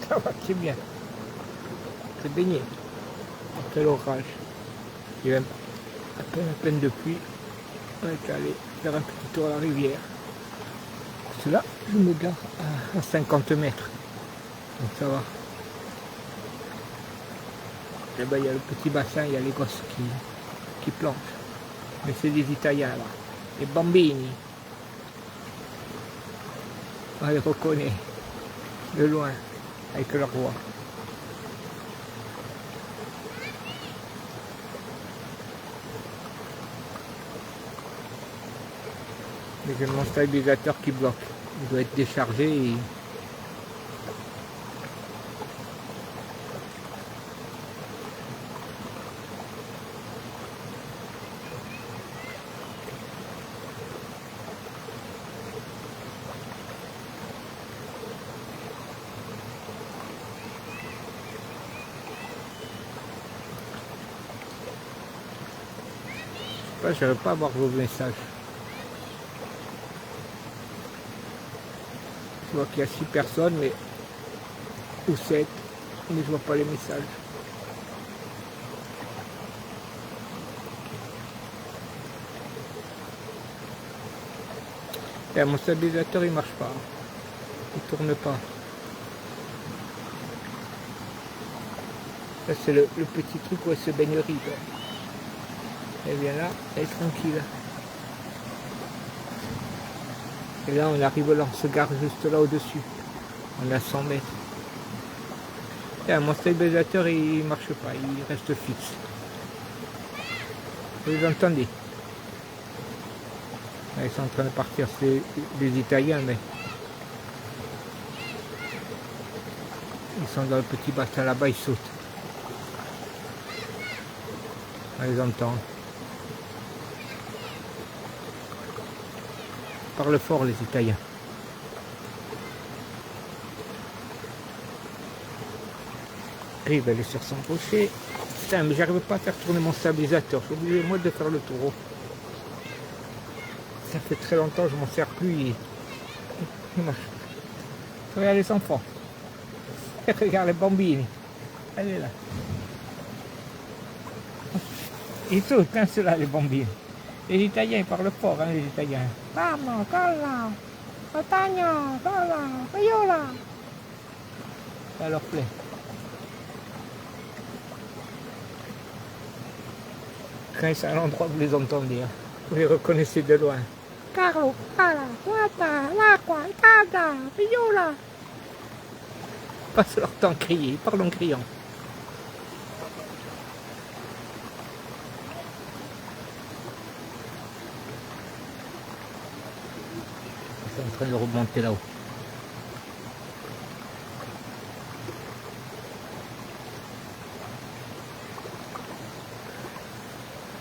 Ça va, c'est bien. C'est baigné. Après l'orage. Il y a à peine de pluie. On est allé faire un petit tour à la rivière. Parce que là, je me gare à 50 mètres. Donc ça va. Et ben, il y a le petit bassin, il y a les gosses qui planchent. Mais c'est des Italiens là. Les bambini. On les reconnaît de loin avec leur voix. Mais j'ai mon stabilisateur qui bloque. Il doit être déchargé et... je n'arrive pas à voir vos messages. Je vois qu'il y a 6 personnes, mais ou 7, mais je vois pas les messages. Et mon stabilisateur il marche pas. Il tourne pas. Ça c'est le petit truc où elle se baignerie. Elle vient là, elle est tranquille. Et là on arrive là, on se gare juste là au-dessus. On est à 100 mètres. Et mon stabilisateur il marche pas, il reste fixe. Vous entendez? Ils sont en train de partir, c'est des Italiens, mais ils sont dans le petit bassin là-bas, ils sautent. On les entend. Ils parlent fort les Italiens. Rive, elle est sur son rocher. Putain, mais j'arrive pas à faire tourner mon stabilisateur. Je suis obligé moi de faire le tour. Ça fait très longtemps que je m'en sers plus. Regarde les enfants. Regarde les bambini. Elle est là. Ils sautent, hein, ceux-là, les bambini. Les Italiens, ils parlent fort, hein, les Italiens. Mamma, colla, Catania, colla, Viola. Ça leur plaît. Quand ils sont à l'endroit, vous les entendez. Hein. Vous les reconnaissez de loin. Carlo, Cala, Guata, l'acqua, Tada, Viola. Passe leur temps à crier, ils parlent en criant. Ils sont en train de remonter là-haut.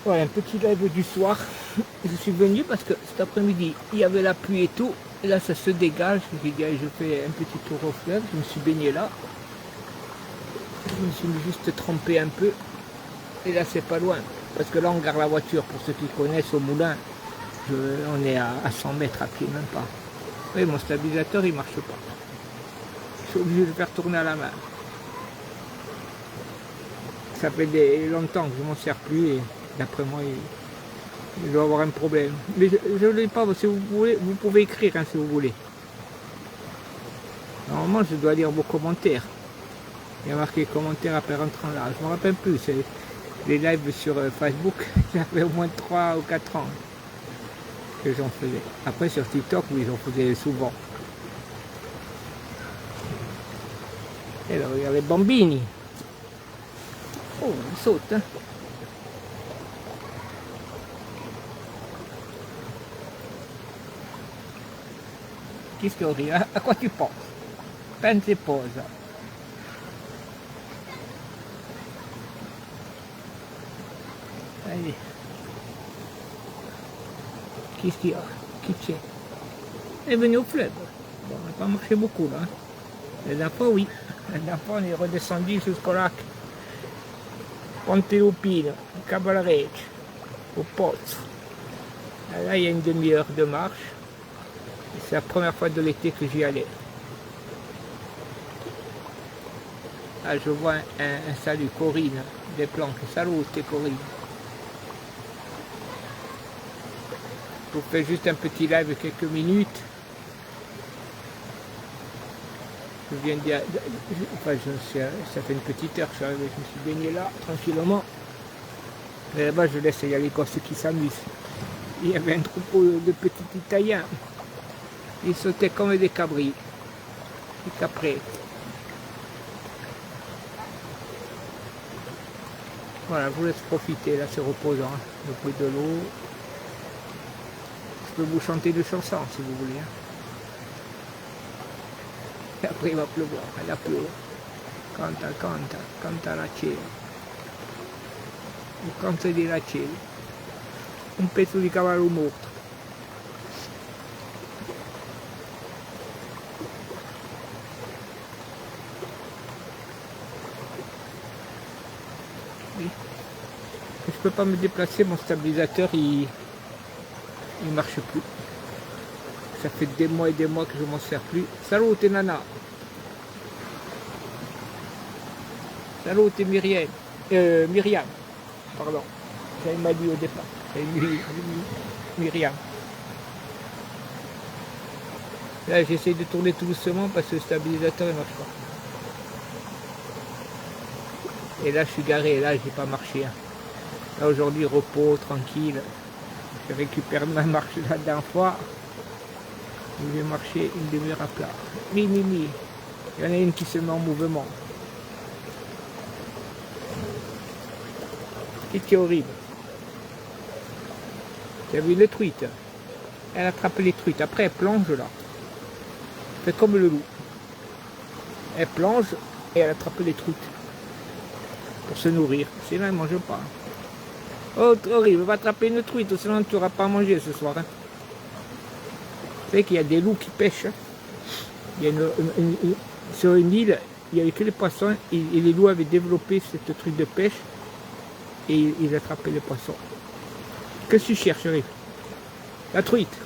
Voilà, un petit live du soir. Je suis venu parce que cet après-midi, il y avait la pluie et tout. Et là, ça se dégage. J'ai dit, allez, je fais un petit tour au fleuve. Je me suis baigné là. Je me suis juste trempé un peu. Et là, c'est pas loin. Parce que là, on garde la voiture. Pour ceux qui connaissent, au moulin, on est à 100 mètres à pied, même pas. Oui, mon stabilisateur, il marche pas. Je suis obligé de le faire tourner à la main. Ça fait longtemps que je m'en sers plus. Et d'après moi, il doit avoir un problème. Mais je ne l'ai pas, si vous voulez, vous pouvez écrire hein, si vous voulez. Normalement, je dois lire vos commentaires. Il y a marqué commentaires après rentrant là. Je ne me rappelle plus, c'est les lives sur Facebook, ça fait au moins 3 ou 4 ans que j'en faisais. Après sur TikTok, oui, j'en faisais souvent. Et là, regardez les bambini. Oh, ils sautent, hein. Qu'est-ce qu'on rit? À quoi tu penses? Pense et pose. Allez. Qu'est-ce qu'il y a? Qui c'est? Elle est venue au fleuve. Bon, on n'a pas marché beaucoup là. La dernière fois, oui. La dernière fois, on est redescendu jusqu'au lac. Pontelopine, Cavalrecce, au Pozzo. Là, il y a une demi-heure de marche. C'est la première fois de l'été que j'y allais. Là, je vois un salut, Corinne, des planques. Salut, Corinne. Je vous fais juste un petit live quelques minutes. Je viens de... Enfin, ça fait une petite heure que je me suis baigné là, tranquillement. Mais là-bas, je laisse y aller quand ceux qui s'amusent. Il y avait un troupeau de petits Italiens. Ils sautaient comme des cabris. Des caprets. Voilà, je vous laisse profiter, là c'est reposant, hein, le bruit de l'eau. Je peux vous chanter des chansons si vous voulez. Hein. Et après il va pleuvoir, il a plu. Canta, canta, canta la cielo. Il canta di la cielo. Un pezzo di cavallo morto. Je peux pas me déplacer, mon stabilisateur il marche plus. Ça fait des mois et des mois que je m'en sers plus. Salut t'es Nana. Salut t'es Myriam. Myriam. Pardon. J'avais mal dit au départ. Myriam. Là j'essaie de tourner tout doucement parce que le stabilisateur ne marche pas. Et là je suis garé, là j'ai pas marché. Hein. Là aujourd'hui repos, tranquille. Je récupère ma marche la dernière fois. Je vais marcher une demi-heure à plat. Mi. Il y en a une qui se met en mouvement. C'est horrible. Tu as vu les truites? Elle attrape les truites. Après elle plonge là. Elle fait comme le loup. Elle plonge et elle attrape les truites. Pour se nourrir. Sinon elle ne mange pas. Oh, horrible, va attraper une truite, sinon tu n'auras pas à manger ce soir. Hein. Vous savez qu'il y a des loups qui pêchent. Hein. Il y a sur une île, il n'y avait que les poissons, et les loups avaient développé cette truc de pêche, et ils attrapaient les poissons. Qu'est-ce que tu cherches, Riff? La truite.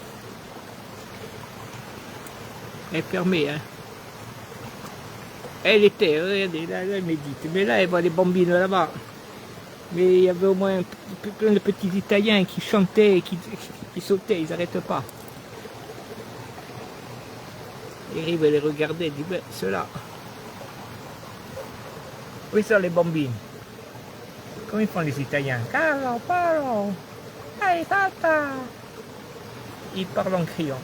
Elle est fermée, hein. Elle était, regardez, là, elle médite. Mais là, elle voit les bambines là-bas. Mais il y avait au moins plein de petits Italiens qui chantaient, qui sautaient, ils n'arrêtent pas. Ils arrivent à les regarder, ils disent, ben, ceux-là. Oui, ça, les bambines. Comment ils font les Italiens? Carlo, parlo, hey, tata. Ils parlent en criant.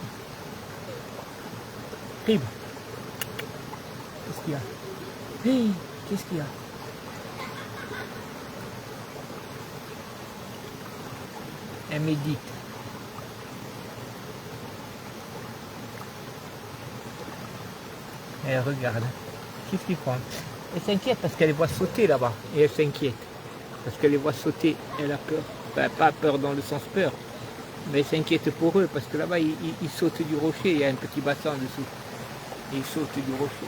Rib. Qu'est-ce qu'il y a? Hey, qu'est-ce qu'il y a? Elle médite. Elle regarde. Qu'est-ce qu'ils font? Elle s'inquiète parce qu'elle les voit sauter là-bas. Et elle s'inquiète. Parce qu'elle les voit sauter. Elle a peur. Ben, pas peur dans le sens peur. Mais elle s'inquiète pour eux. Parce que là-bas, ils sautent du rocher. Il y a un petit bassin en dessous. Et ils sautent du rocher.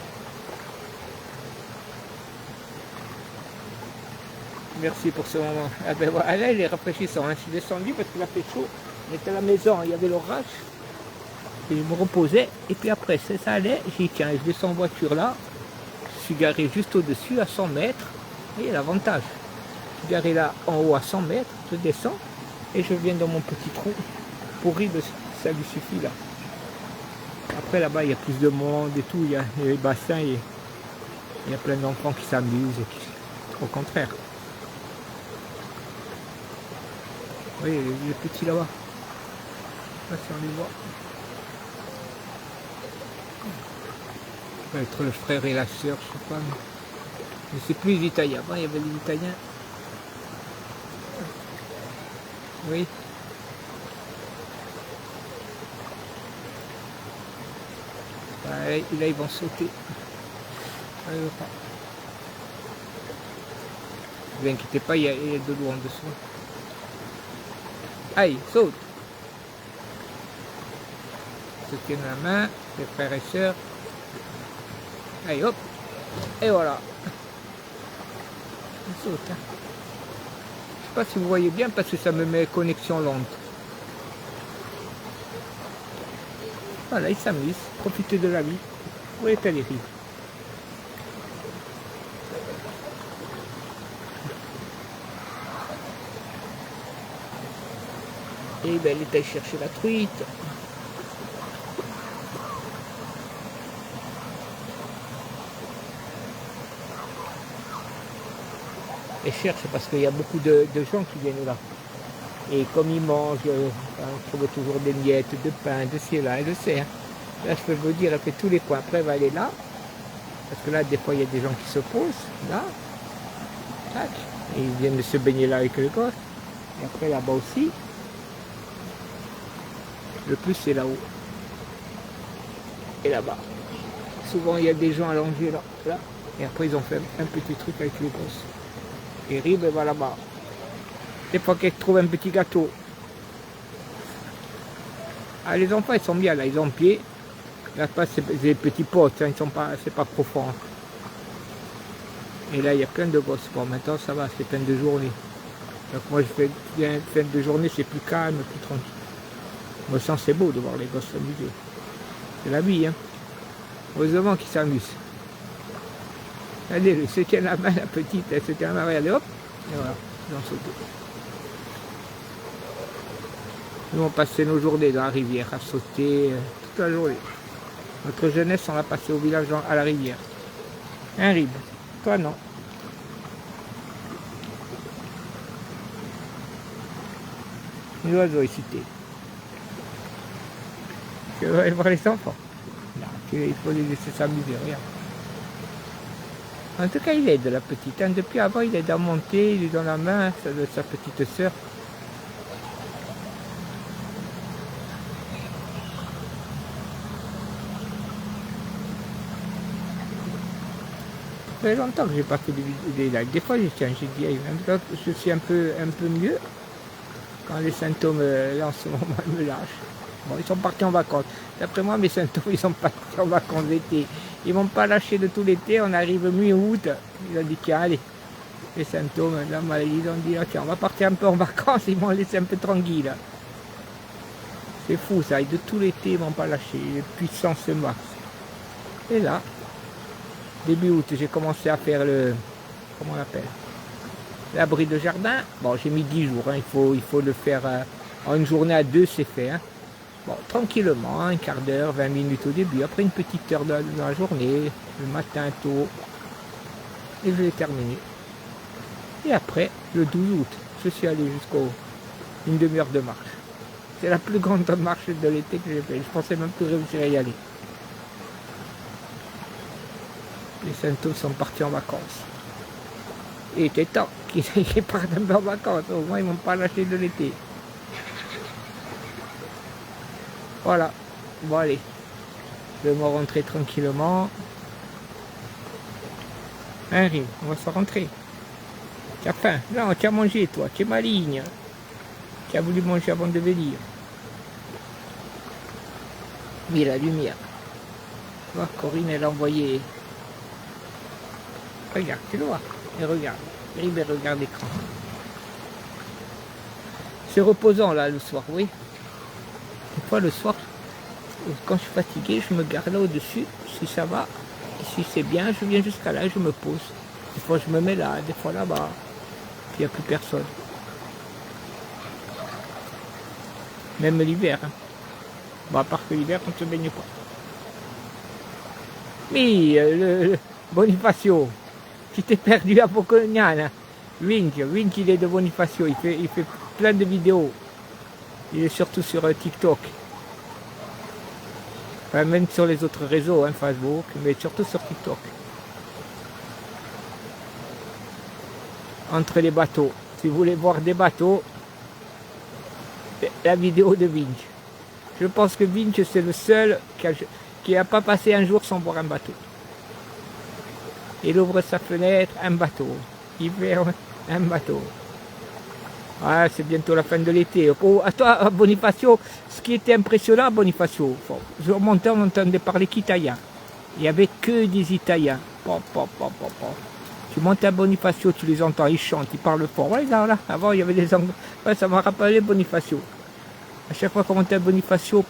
Merci pour ce moment. Ah ben voilà, là, il est rafraîchissant. Hein. Je suis descendu parce qu'il a fait chaud. J'étais à la maison, il y avait l'orage. Et je me reposais. Et puis après, ça allait. J'ai dit, tiens, je descends en voiture là. Je suis garé juste au-dessus, à 100 mètres. Vous voyez l'avantage. Je suis garé là, en haut, à 100 mètres. Je descends. Et je viens dans mon petit trou. Pour rire, ça lui suffit là. Après, là-bas, il y a plus de monde et tout. Il y a les bassins. Et il y a plein d'enfants qui s'amusent. Au contraire. Oui, les petits là-bas. Là, si on les voit. Ça va être le frère et la sœur, je sais pas. Mais c'est plus les Italiens. Avant, il y avait les Italiens. Oui. Là, ils vont sauter. Ne vous inquiétez pas, il y a de l'eau en dessous. Allez, saute. Se tiennent la main, les frères et sœurs. Allez, hop. Et voilà. Il saute. Hein. pas si vous voyez bien parce que ça me met connexion lente. Voilà, ils s'amusent, profitez de la vie. Où est-elle les rives? Et ben, elle est allée chercher la truite. Elle cherche parce qu'il y a beaucoup de gens qui viennent là. Et comme ils mangent, on trouve toujours des miettes de pain, de ci, là, et de ça. Là, je peux vous dire, elle fait tous les coins. Après, elle va aller là. Parce que là, des fois, il y a des gens qui se posent. Là. Tac. Et ils viennent de se baigner là avec le gosse. Et après, là-bas aussi. Le plus, c'est là-haut. Et là-bas. Souvent, il y a des gens allongés là. Là. Et après, ils ont fait un petit truc avec les gosses. Et Rib, elle va là-bas. Des fois qu'elle trouve un petit gâteau. Ah, les enfants, ils sont bien là, ils ont pied. Là, c'est des petits potes, hein, ils sont pas, c'est pas profond. Et là, il y a plein de gosses. Bon, maintenant, ça va, c'est fin de journée. Donc, moi, je fais bien fin de journée, c'est plus calme, plus tranquille. Moi, je sens c'est beau de voir les gosses s'amuser. C'est la vie, hein. Heureusement qu'ils s'amusent. Allez, elle se tient la main, la petite, elle se tient la main, regardez, hop, et voilà, ils ont sauté. Nous, on passait nos journées dans la rivière, à sauter toute la journée. Notre jeunesse, on l'a passé au village, à la rivière. Un Rib, toi non. Les oiseaux excités. Tu veux aller voir les enfants? Non, il faut les laisser s'amuser, regarde. En tout cas, il aide la petite. Hein. Depuis avant, il aide à monter, il est dans la main, ça doit être sa petite sœur. Ça fait longtemps que j'ai pas fait des lives. Des fois, j'ai dit, en tout cas, je suis un peu mieux. Quand les symptômes, là, en ce moment, me lâchent. Bon, ils sont partis en vacances. D'après moi, mes symptômes, ils sont partis en vacances d'été. Ils ne m'ont pas lâché de tout l'été. On arrive mi-août. Ils ont dit, tiens, allez. Les symptômes, la maladie, ils ont dit, tiens, on va partir un peu en vacances. Ils m'ont laissé un peu tranquille. C'est fou, ça. Et de tout l'été, ils ne m'ont pas lâché. Puissance max. Et là, début août, j'ai commencé à faire le... Comment on appelle? L'abri de jardin. Bon, j'ai mis 10 jours. Hein. Il faut le faire en une journée à 2, c'est fait. Hein. Bon, tranquillement, un quart d'heure, 20 minutes au début. Après une petite heure dans la journée, le matin tôt. Et je l'ai terminé. Et après, le 12 août, je suis allé jusqu'au une demi-heure de marche. C'est la plus grande marche de l'été que j'ai fait. Je pensais même plus réussir à y aller. Les symptômes sont partis en vacances. Il était temps qu'ils partent un peu en vacances. Au moins, ils ne m'ont pas lâché de l'été. Voilà. Bon, allez. Je vais me rentrer tranquillement. Hein, Rib, on va se rentrer. Tu as faim? Non, tu as mangé, toi. Tu es maligne. Tu as voulu manger avant de venir. Mais la lumière. Tu vois, Corinne, elle a envoyé... Regarde, tu le vois. Et regarde. Rib, elle regarde l'écran. C'est reposant, là, le soir, oui. Des fois, le soir, quand je suis fatigué, je me garde là au-dessus, si ça va. Et si c'est bien, je viens jusqu'à là, je me pose. Des fois, je me mets là, des fois là-bas. Puis, il n'y a plus personne. Même l'hiver. Hein. Bon, à part que l'hiver, on ne se baigne pas. Mais, Bonifacio, tu t'es perdu à Pocognana. Vinc, il est de Bonifacio, il fait plein de vidéos. Il est surtout sur TikTok. Enfin, même sur les autres réseaux, hein, Facebook, mais surtout sur TikTok. Entre les bateaux. Si vous voulez voir des bateaux, la vidéo de Vinc. Je pense que Vinc, c'est le seul qui n'a pas passé un jour sans voir un bateau. Il ouvre sa fenêtre, un bateau. Il ferme, un bateau. Ah, c'est bientôt la fin de l'été. Oh, à toi, Bonifacio, ce qui était impressionnant, Bonifacio, je remontais, on entendait parler qu'italien. Il n'y avait que des Italiens. Tu montes à Bonifacio, tu les entends, ils chantent, ils parlent fort. Ouais, là, avant, il y avait des Anglais. Ouais, ça m'a rappelé Bonifacio. À chaque fois qu'on montait à Bonifacio,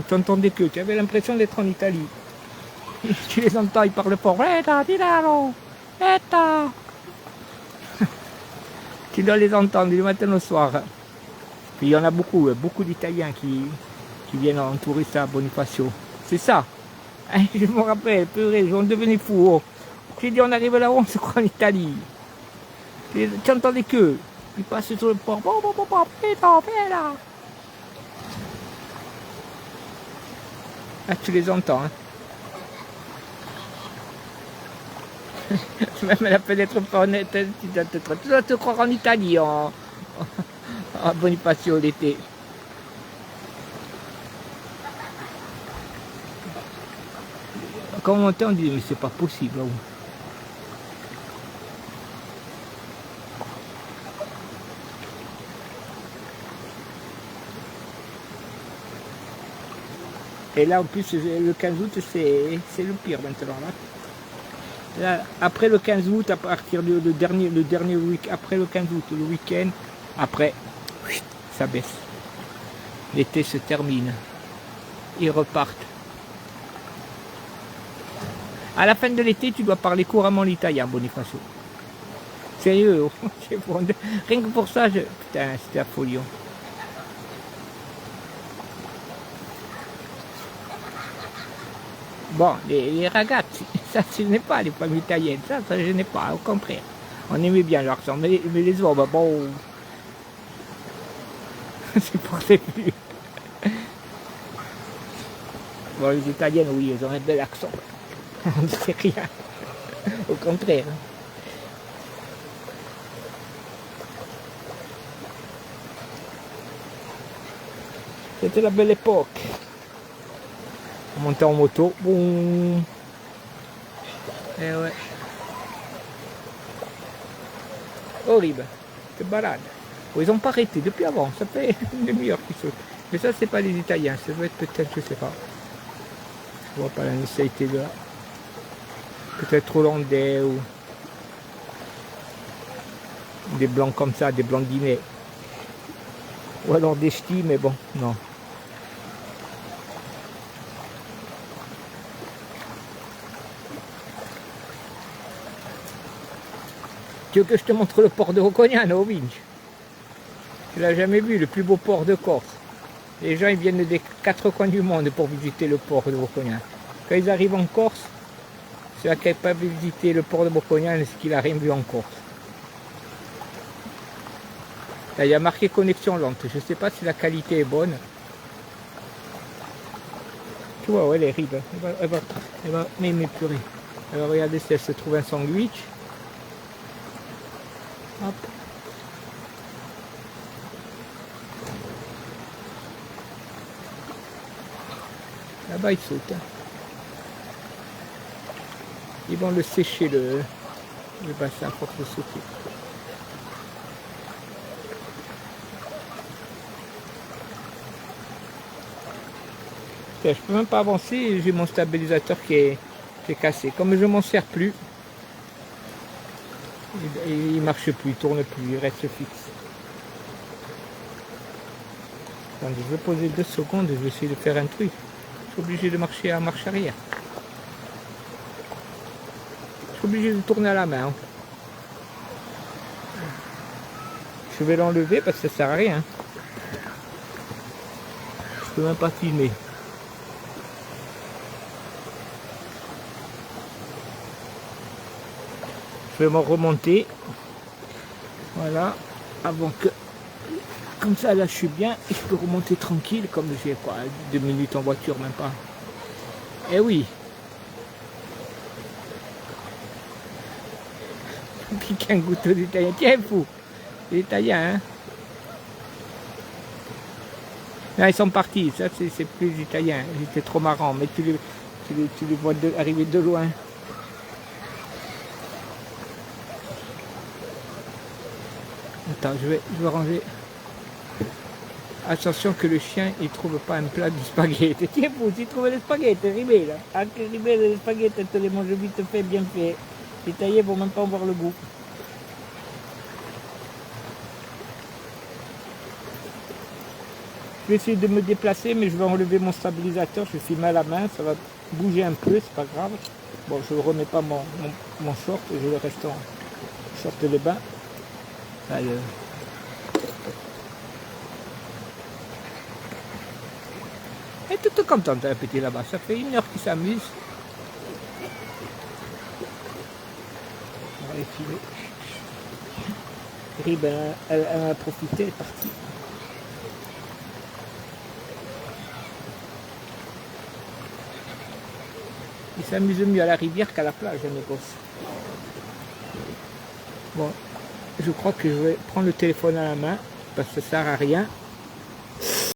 tu entendais que tu avais l'impression d'être en Italie. Tu les entends, ils parlent fort. Tu dois les entendre du matin au soir. Puis il y en a beaucoup, beaucoup d'Italiens qui viennent en touriste à Bonifacio. C'est ça. Je me rappelle, purée, j'en devenais fou. Oh. J'ai dit, on arrive là-haut, on se croit en Italie. Tu entendais que ils passent sur le port. Là. Ah, tu les entends. Hein. Même la fenêtre pas honnête, tu dois te croire en Italie, en Bonifacio l'été. Quand on montait, on disait, mais c'est pas possible. Là-haut. Et là, en plus, le 15 août, c'est le pire maintenant. Là, après le 15 août, à partir du dernier week, après le 15 août, le week-end, après, ça baisse. L'été se termine. Ils repartent. À la fin de l'été, tu dois parler couramment l'italien, Bonifacio. Sérieux, rien que pour ça, putain, c'était la folie. Bon, les ragazzi, ça ce n'est pas les femmes italiennes, ça je n'ai pas, au contraire. On aimait bien leur sang, mais les hommes, bon, c'est pour les plus. Bon, les italiennes, oui, elles ont un bel accent. On ne sait rien, au contraire. C'était la belle époque. On montait en moto, boum. Eh ouais. Horrible. C'est balade. Oh, ils n'ont pas arrêté depuis avant, ça fait une demi-heure qu'ils sautent. Mais ça, c'est pas les Italiens, ça doit être peut-être, je sais pas. Je vois pas la nécessité de là. Peut-être hollandais ou des blancs comme ça, des blancs guinéens. Ou alors des ch'tis, mais bon, non. Tu veux que je te montre le port de Rocognano, Vinci? Tu l'as jamais vu, le plus beau port de Corse. Les gens ils viennent des 4 coins du monde pour visiter le port de Rocognano. Quand ils arrivent en Corse, ceux qui n'ont pas visité le port de Rocognano, c'est qu'il n'a rien vu en Corse. Là, il y a marqué connexion lente. Je ne sais pas si la qualité est bonne. Tu vois, ouais, les ribes. Elle va m'aimer purée. Elle va regarder si elle se trouve un sandwich. Hop. Là-bas, ils sautent. Hein. Ils vont le sécher, le bassin, à force de sauter. Je peux même pas avancer, j'ai mon stabilisateur qui est cassé. Comme je m'en sers plus, il ne marche plus, il tourne plus, il reste fixe. Attendez, je vais poser 2 secondes, je vais essayer de faire un truc. Je suis obligé de marcher à marche arrière. Je suis obligé de tourner à la main. Hein. Je vais l'enlever parce que ça sert à rien. Je peux même pas filmer. Je vais m'en remonter. Voilà. Avant que... Comme ça, là, je suis bien. Et je peux remonter tranquille. Comme j'ai quoi, 2 minutes en voiture, même pas. Eh oui. Pique un goûteau d'italien. Tiens, fou. Les Italiens, hein. Là, ils sont partis. Ça, c'est plus italien. C'était trop marrant. Mais tu les vois arriver de loin. Attends, je vais ranger. Attention que le chien il trouve pas un plat de spaghetti. Tiens, vous, il trouve les spaghetti, Ribé là. Anche Ribé, les spaghetti, te les mange vite fait, bien fait. Détaillés, ils vont même pas en voir le goût. Je vais essayer de me déplacer, mais je vais enlever mon stabilisateur. Je filme à la main, ça va bouger un peu, c'est pas grave. Bon, je ne remets pas mon short, je le reste en short de bain. Elle est toute contente, la petite là-bas. Ça fait 1 heure qu'il s'amuse. On va les filer. Rib, elle en a profité, elle est partie. Ils s'amusent mieux à la rivière qu'à la plage, mes gosses. Bon, je crois que je vais prendre le téléphone à la main, parce que ça sert à rien.